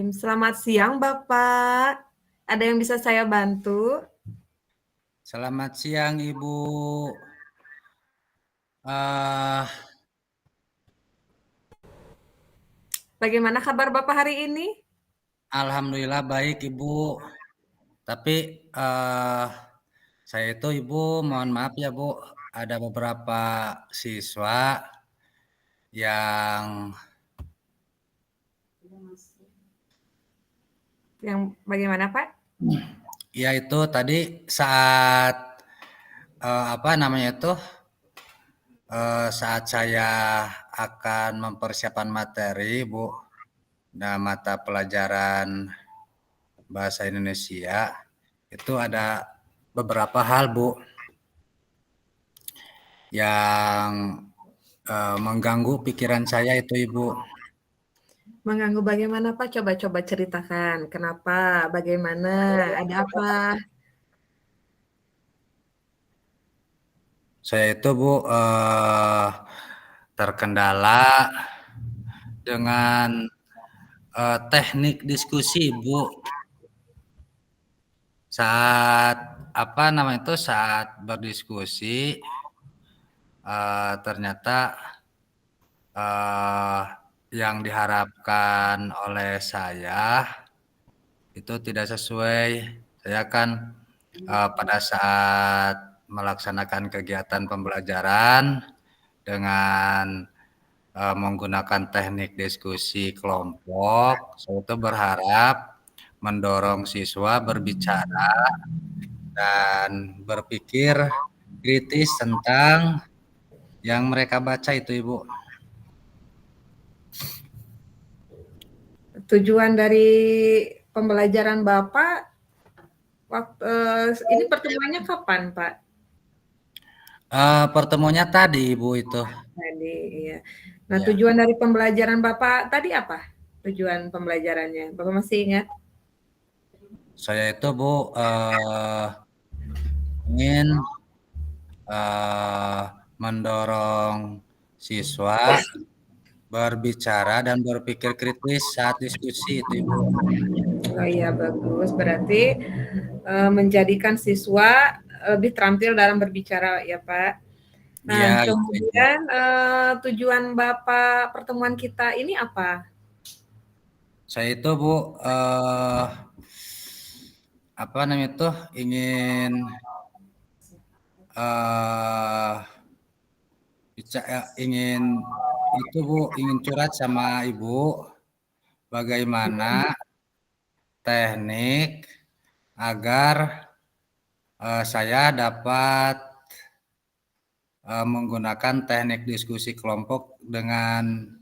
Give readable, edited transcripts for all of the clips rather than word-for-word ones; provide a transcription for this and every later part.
Selamat siang, Bapak. Ada yang bisa saya bantu? Selamat siang Ibu. Eh, Bagaimana kabar Bapak hari ini? Alhamdulillah baik Ibu. Tapi eh, saya itu Ibu mohon maaf ya Bu, ada beberapa siswa yang Yang bagaimana, Pak? ya itu tadi saat apa namanya itu saat saya akan mempersiapkan materi Bu, nah mata pelajaran bahasa Indonesia itu ada beberapa hal Bu yang mengganggu pikiran saya itu Ibu. Mengganggu bagaimana, Pak? Coba-coba ceritakan. Kenapa? Bagaimana? Ada apa? Saya itu Bu terkendala dengan teknik diskusi Bu saat apa namanya itu saat berdiskusi ternyata eh, yang diharapkan oleh saya itu tidak sesuai. Saya kan pada saat melaksanakan kegiatan pembelajaran dengan menggunakan teknik diskusi kelompok, saya itu berharap mendorong siswa berbicara dan berpikir kritis tentang yang mereka baca itu, Ibu. Tujuan dari pembelajaran Bapak, ini pertemuannya kapan, Pak? Pertemuannya tadi, Ibu itu. Tadi, iya. Nah, Ya, tujuan dari pembelajaran Bapak tadi apa? Tujuan pembelajarannya, Bapak masih ingat? saya itu, Bu, ingin eh, mendorong siswa berbicara dan berpikir kritis saat diskusi itu, Ibu. Oh iya, bagus. Berarti menjadikan siswa lebih terampil dalam berbicara ya, Pak. Nah, Iya, itu, Ibu. kemudian tujuan Bapak pertemuan kita ini apa? Saya itu Bu, eh, apa namanya itu ingin eh ingin itu Bu, ingin curhat sama Ibu bagaimana teknik agar saya dapat menggunakan teknik diskusi kelompok dengan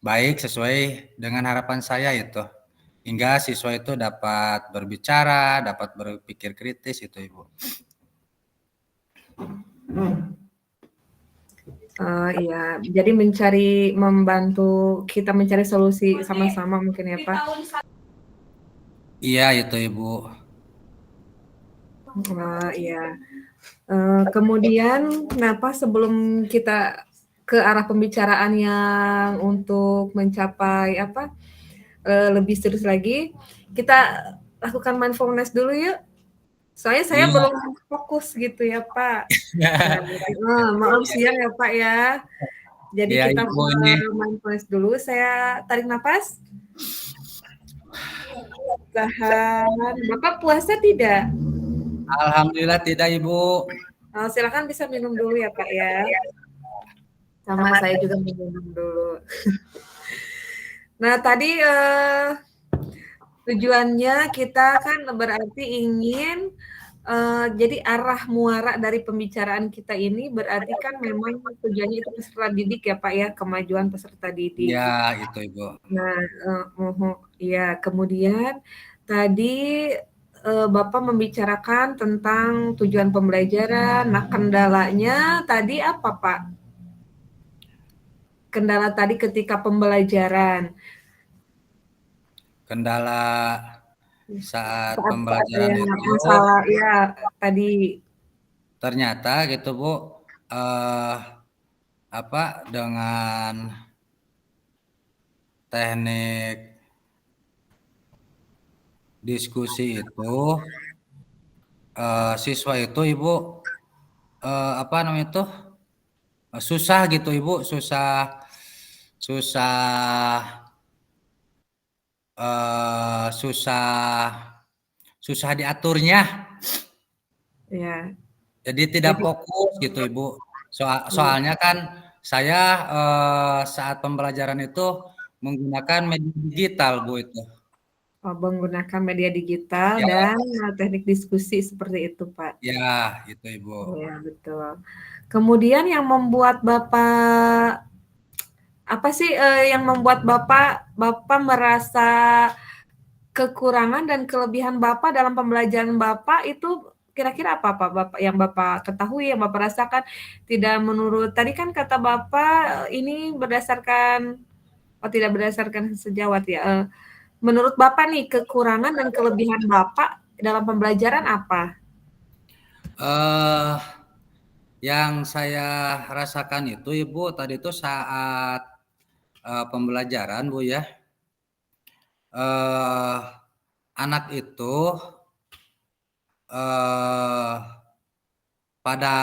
baik sesuai dengan harapan saya itu. Hingga siswa itu dapat berbicara, dapat berpikir kritis itu Ibu. Iya, jadi membantu kita mencari solusi sama-sama mungkin ya, Pak. Iya itu Ibu. Iya. Kemudian kenapa sebelum kita ke arah pembicaraan yang untuk mencapai apa, lebih serius lagi, kita lakukan mindfulness dulu yuk. Soalnya saya Iya. belum fokus gitu ya, Pak. Nah, maaf siang ya, Pak, ya. Jadi Iya kita Ibu ini. mindfulness dulu, saya tarik napas, tahan. Bapak puasa tidak? Alhamdulillah tidak Ibu. Silakan bisa minum dulu ya, Pak, ya. Sama saya juga minum dulu. Nah, tadi, tujuannya kita kan berarti ingin, jadi arah muara dari pembicaraan kita ini berarti kan memang tujuannya itu peserta didik ya, Pak, ya, kemajuan peserta Iya didik. itu Ibu. Nah, iya, kemudian tadi, Bapak membicarakan tentang tujuan pembelajaran. Nah, kendalanya tadi apa, Pak? Kendala tadi ketika pembelajaran, Kendala saat saat ada pembelajaran yang itu masalah ya, tadi. ternyata gitu Bu, eh, apa dengan teknik diskusi itu siswa itu Ibu apa namanya itu susah gitu Ibu, susah susah susah susah diaturnya. Ya, Jadi tidak jadi fokus gitu Ibu. iya. Soalnya kan saya saat pembelajaran itu menggunakan media digital Bu itu. Oh, menggunakan media digital Ya, dan teknik diskusi seperti itu, Pak. ya itu Ibu. Iya, betul. Kemudian yang membuat Bapak apa sih yang membuat Bapak merasa kekurangan dan kelebihan Bapak dalam pembelajaran Bapak itu kira-kira apa Pak? Bapak yang Bapak ketahui, yang Bapak rasakan tidak menurut tadi kan kata Bapak ini berdasarkan oh tidak berdasarkan sejawat ya. Menurut Bapak nih kekurangan dan kelebihan Bapak dalam pembelajaran apa? eh yang saya rasakan itu Ibu tadi itu saat pembelajaran Bu ya. eh Anak itu eh pada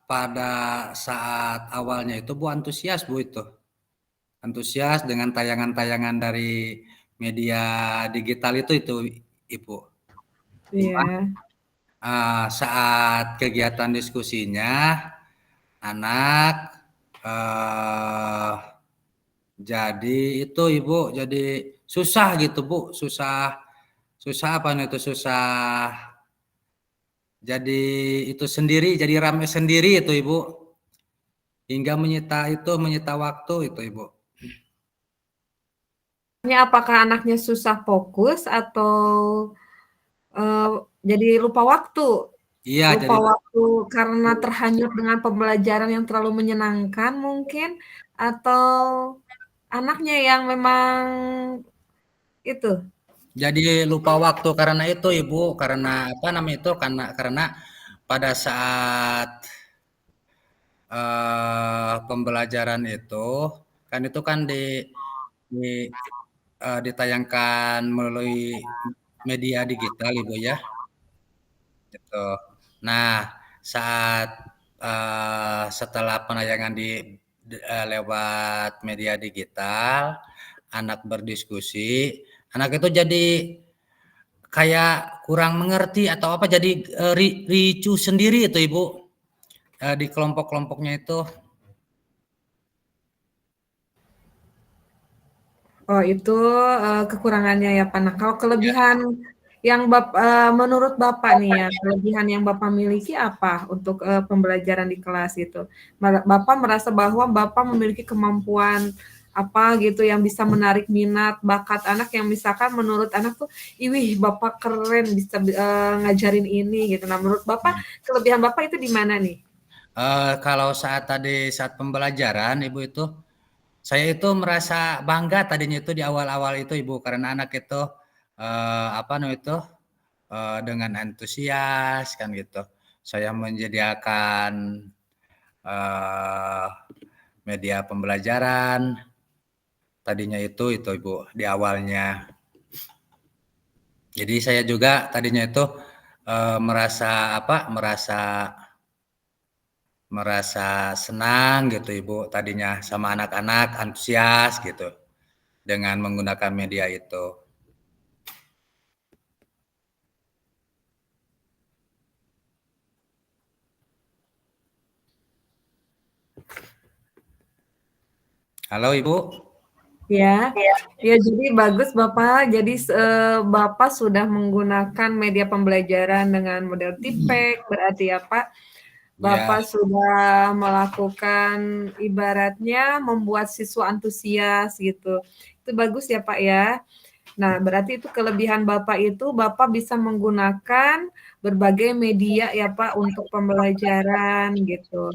pada saat awalnya itu Bu antusias Bu itu. Antusias dengan tayangan-tayangan dari media digital itu Ibu. Cuma Iya. saat kegiatan diskusinya anak eh, jadi itu Ibu jadi susah gitu Bu, susah susah apa nih itu susah jadi itu sendiri, jadi rame sendiri itu Ibu. Hingga menyita waktu itu Ibu. Apakah anaknya susah fokus atau eh, jadi lupa waktu? Iya, Lupa jadi waktu karena terhanyut dengan pembelajaran yang terlalu menyenangkan mungkin, atau anaknya yang memang itu? lupa waktu karena itu Ibu, karena apa namanya itu karena pada saat pembelajaran itu kan di ditayangkan melalui media digital Ibu ya, gitu. Nah, saat setelah penayangan lewat media digital, anak berdiskusi, anak itu jadi kayak kurang mengerti atau apa jadi ricu sendiri itu Ibu di kelompok-kelompoknya itu. Oh itu kekurangannya ya Pak. Nah kalau Ya, kelebihan yang menurut Bapak nih ya, kelebihan yang Bapak miliki apa untuk pembelajaran di kelas itu? Bapak merasa bahwa Bapak memiliki kemampuan apa gitu yang bisa menarik minat bakat anak yang misalkan menurut anak tuh, "Iwih, Bapak keren bisa ngajarin ini," gitu. Nah, menurut Bapak kelebihan Bapak itu di mana nih? kalau saat pembelajaran Ibu itu saya itu merasa bangga tadinya itu di awal-awal itu Ibu karena anak itu apa namanya itu dengan antusias kan gitu. Saya menyediakan eh, media pembelajaran tadinya itu Ibu di awalnya. Jadi saya juga tadinya itu merasa apa? Merasa senang gitu Ibu tadinya sama anak-anak antusias gitu dengan menggunakan media itu. Halo Ibu. Ya, ya jadi bagus Bapak. Jadi Bapak sudah menggunakan media pembelajaran dengan model TIPEK, berarti ya Pak. Ya, Bapak sudah melakukan ibaratnya membuat siswa antusias gitu. Itu bagus ya Pak ya. Nah, berarti itu kelebihan Bapak itu Bapak bisa menggunakan berbagai media ya Pak untuk pembelajaran gitu.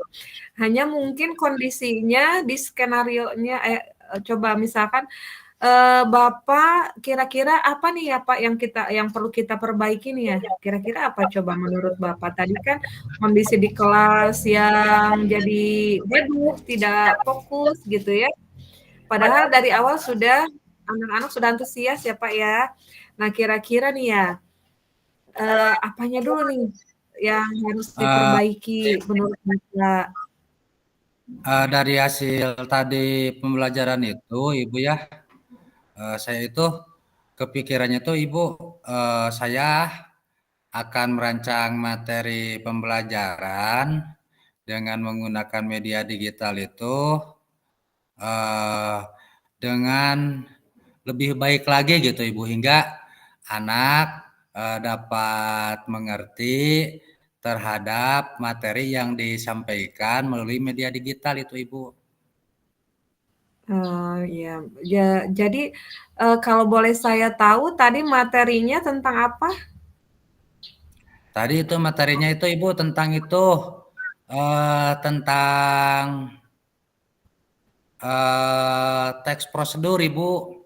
Hanya mungkin kondisinya di skenarionya coba misalkan Bapak kira-kira apa nih ya Pak yang perlu kita perbaiki nih ya? Kira-kira apa coba menurut Bapak? Tadi kan kondisi di kelas yang jadi heboh, tidak fokus gitu ya. Padahal dari awal sudah anak-anak sudah antusias ya Pak ya. Nah kira-kira nih ya, apanya dulu nih yang harus Eh, diperbaiki menurut Bapak? dari hasil tadi pembelajaran itu, Ibu ya, saya itu kepikirannya tuh Ibu, saya akan merancang materi pembelajaran dengan menggunakan media digital itu eh, dengan lebih baik lagi gitu Ibu, hingga anak dapat mengerti terhadap materi yang disampaikan melalui media digital itu Ibu. Iya, jadi, kalau boleh saya tahu tadi materinya tentang apa? Tadi itu materinya itu Ibu tentang itu tentang teks prosedur Ibu.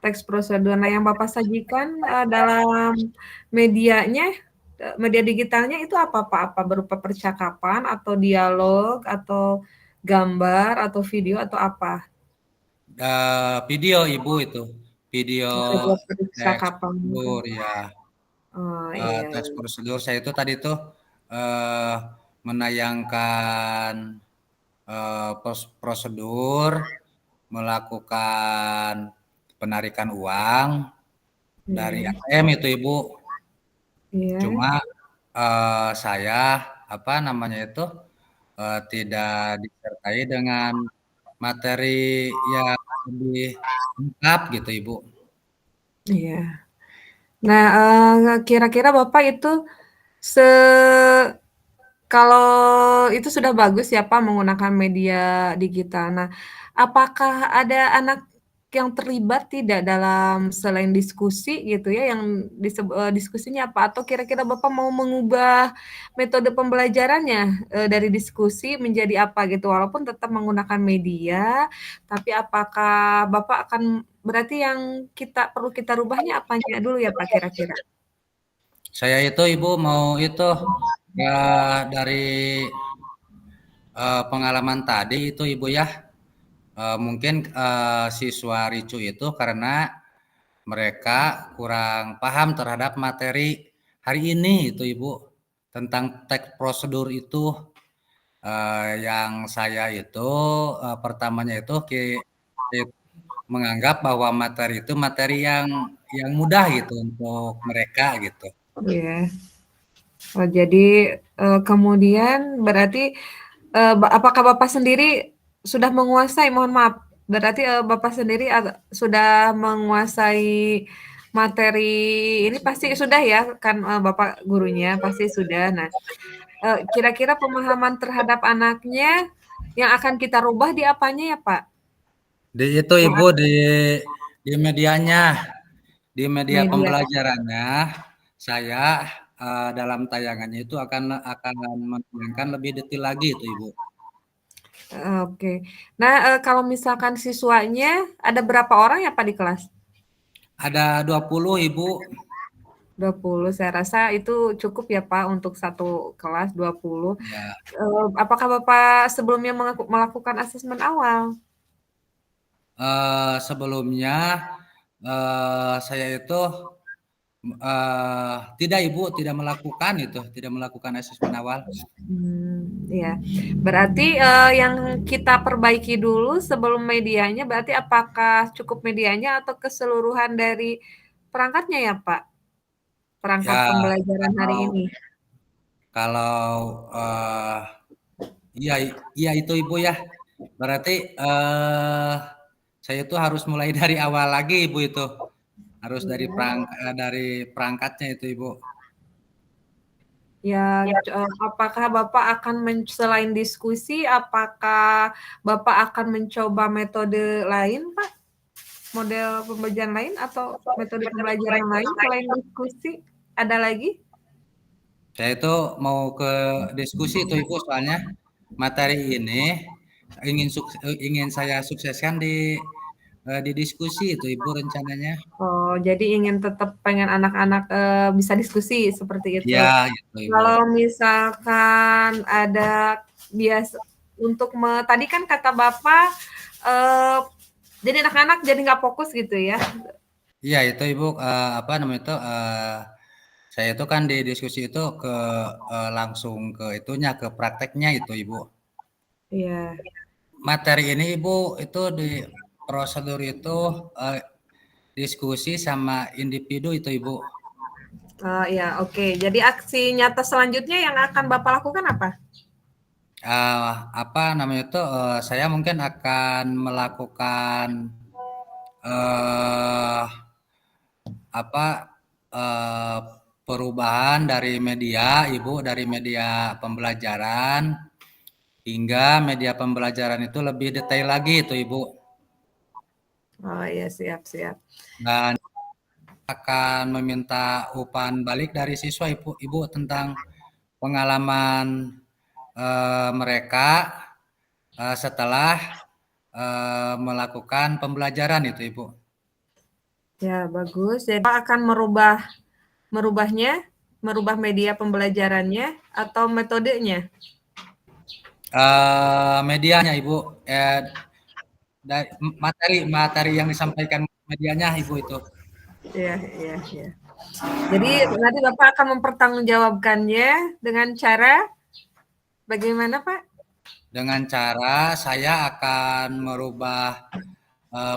Teks prosedur. Nah, yang Bapak sajikan, dalam medianya, media digitalnya itu apa, Pak? Apa berupa percakapan atau dialog atau gambar atau video atau apa? Video Ibu itu, video Video teks percakapan. prosedur ya. Oh, iya Teks iya. prosedur saya itu tadi tuh eh, menayangkan prosedur melakukan penarikan uang dari Iya. ATM itu Ibu. Iya. Cuma saya apa namanya itu tidak disertai dengan materi yang lebih lengkap gitu Ibu. Iya. Nah, kira-kira Bapak itu se kalau itu sudah bagus ya, Pak, menggunakan media digital. Nah, apakah ada anak yang terlibat tidak dalam selain diskusi gitu ya, yang diskusinya apa? Atau kira-kira Bapak mau mengubah metode pembelajarannya, dari diskusi menjadi apa gitu? Walaupun tetap menggunakan media, tapi apakah Bapak akan berarti yang perlu kita rubahnya apanya dulu ya, Pak, kira-kira? Saya itu Ibu mau itu ya dari pengalaman tadi itu Ibu ya, mungkin siswa ricu itu karena mereka kurang paham terhadap materi hari ini itu Ibu tentang teks prosedur itu yang saya itu pertamanya itu menganggap bahwa materi itu materi yang mudah gitu untuk mereka gitu. Iya. Oh, jadi, kemudian berarti, apakah Bapak sendiri sudah menguasai mohon maaf, berarti, Bapak sendiri sudah menguasai materi ini pasti sudah ya, kan, Bapak gurunya pasti sudah. Nah, kira-kira pemahaman terhadap anaknya yang akan kita rubah di apanya ya, Pak? Di itu Yang Ibu di medianya, di media media. pembelajarannya saya dalam tayangannya itu akan menayangkan lebih detail lagi itu Ibu. Oke. Nah, kalau misalkan siswanya ada berapa orang ya, Pak, di kelas? Ada 20 Ibu. 20, saya rasa itu cukup ya, Pak, untuk satu kelas 20. Ya, Apakah Bapak sebelumnya melakukan asesmen awal? sebelumnya saya itu tidak Ibu, tidak melakukan asesmen awal. Iya. Berarti, yang kita perbaiki dulu sebelum medianya, berarti apakah cukup medianya atau keseluruhan dari perangkatnya ya, Pak? Perangkat Ya, pembelajaran hari kalau ini? kalau iya iya itu Ibu ya. Berarti saya itu harus mulai dari awal lagi Ibu itu. Harus Iya. dari perangkatnya itu Ibu. Ya, apakah Bapak akan selain diskusi, apakah Bapak akan mencoba metode lain, Pak? Model pembelajaran lain atau metode pembelajaran lain selain diskusi, ada lagi? Saya itu mau ke diskusi itu Ibu soalnya materi ini ingin saya sukseskan di diskusi itu Ibu rencananya. Oh, jadi ingin tetap pengen anak-anak, bisa diskusi seperti itu. Iya gitu Ibu. Kalau misalkan ada bias untuk tadi kan kata Bapak, eee Jadi anak-anak jadi nggak fokus gitu ya? Iya itu Ibu, apa namanya itu, saya itu kan di diskusi itu langsung ke itunya, ke prakteknya itu Ibu. Iya. Materi ini Ibu, itu di prosedur itu, diskusi sama individu itu Ibu. Oh iya, oke. Jadi aksi nyata selanjutnya yang akan Bapak lakukan apa? Apa namanya itu, saya mungkin akan melakukan, eee, apa, eee, perubahan dari media Ibu, dari media pembelajaran, hingga media pembelajaran itu lebih detail lagi itu Ibu. Oh iya, siap siap. Dan akan meminta umpan balik dari siswa Ibu tentang pengalaman, mereka, setelah, melakukan pembelajaran itu Ibu. Ya, bagus. Jadi Bapak akan merubahnya, merubah media pembelajarannya atau metodenya? Medianya Ibu, materi yang disampaikan medianya Ibu itu. Iya, iya, iya. Jadi nanti Bapak akan mempertanggungjawabkannya dengan cara bagaimana, Pak? Dengan cara saya akan merubah,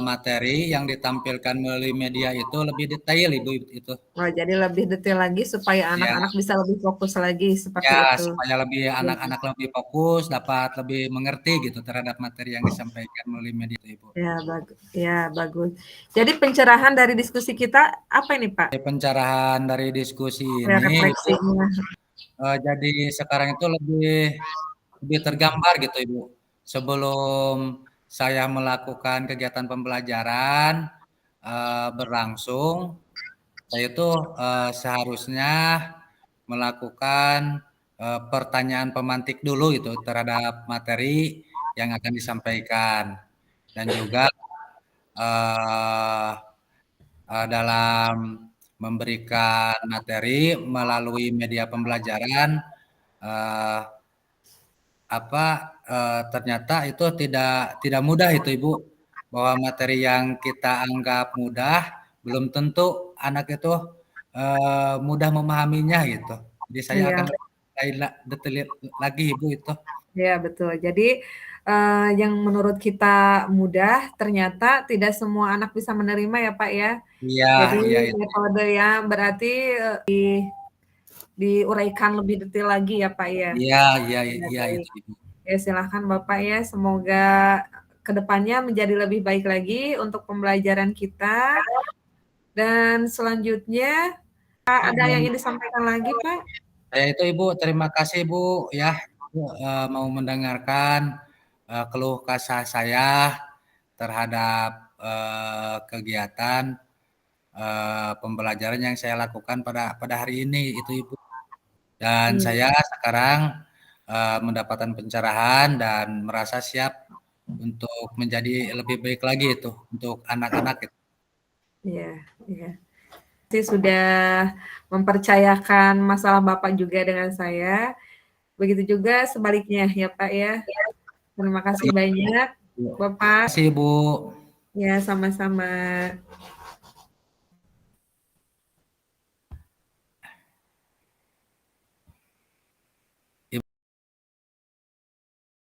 materi yang ditampilkan melalui media itu lebih detail Ibu itu. Oh, jadi lebih detail lagi supaya Ya. anak-anak bisa lebih fokus lagi seperti Ya, itu. supaya anak-anak lebih fokus, dapat lebih mengerti gitu terhadap materi yang disampaikan melalui media itu, Ibu. Ya, bagus. Ya, bagus. Jadi pencerahan dari diskusi kita apa ini, Pak? Pencerahan dari diskusi Ya, ini, Ibu, refleksinya. jadi sekarang itu lebih lebih tergambar gitu, Ibu. Sebelum saya melakukan kegiatan pembelajaran, berlangsung, saya itu, seharusnya melakukan, pertanyaan pemantik dulu gitu terhadap materi yang akan disampaikan dan juga, eee dalam memberikan materi melalui media pembelajaran, eee, ternyata itu tidak tidak mudah itu Ibu, bahwa materi yang kita anggap mudah, belum tentu anak itu, mudah memahaminya gitu. Jadi saya Iya, akan detail lagi Ibu itu. iya betul. Jadi, yang menurut kita mudah, ternyata tidak semua anak bisa menerima ya, Pak, ya. Iya Jadi iya itu. metode yang berarti, diuraikan lebih detail lagi ya, Pak, ya. Iya iya Ya, iya baik. itu Ibu. Ya, silahkan Bapak ya, semoga ke depannya menjadi lebih baik lagi untuk pembelajaran kita. Dan selanjutnya, Pak, ada yang ingin disampaikan lagi, Pak? Saya itu Ibu, terima kasih Bu ya, Ibu, mau mendengarkan, keluh kesah saya terhadap, kegiatan, pembelajaran yang saya lakukan pada pada hari ini itu Ibu. Dan Iya, saya sekarang, mendapatkan pencerahan dan merasa siap untuk menjadi lebih baik lagi itu untuk anak-anak itu. iya, iya. Sih sudah mempercayakan masalah Bapak juga dengan saya. Begitu juga sebaliknya ya, Pak, ya. Terima kasih Iya, banyak, Bu. Terima Bapak. kasih Bu. Ya, sama-sama.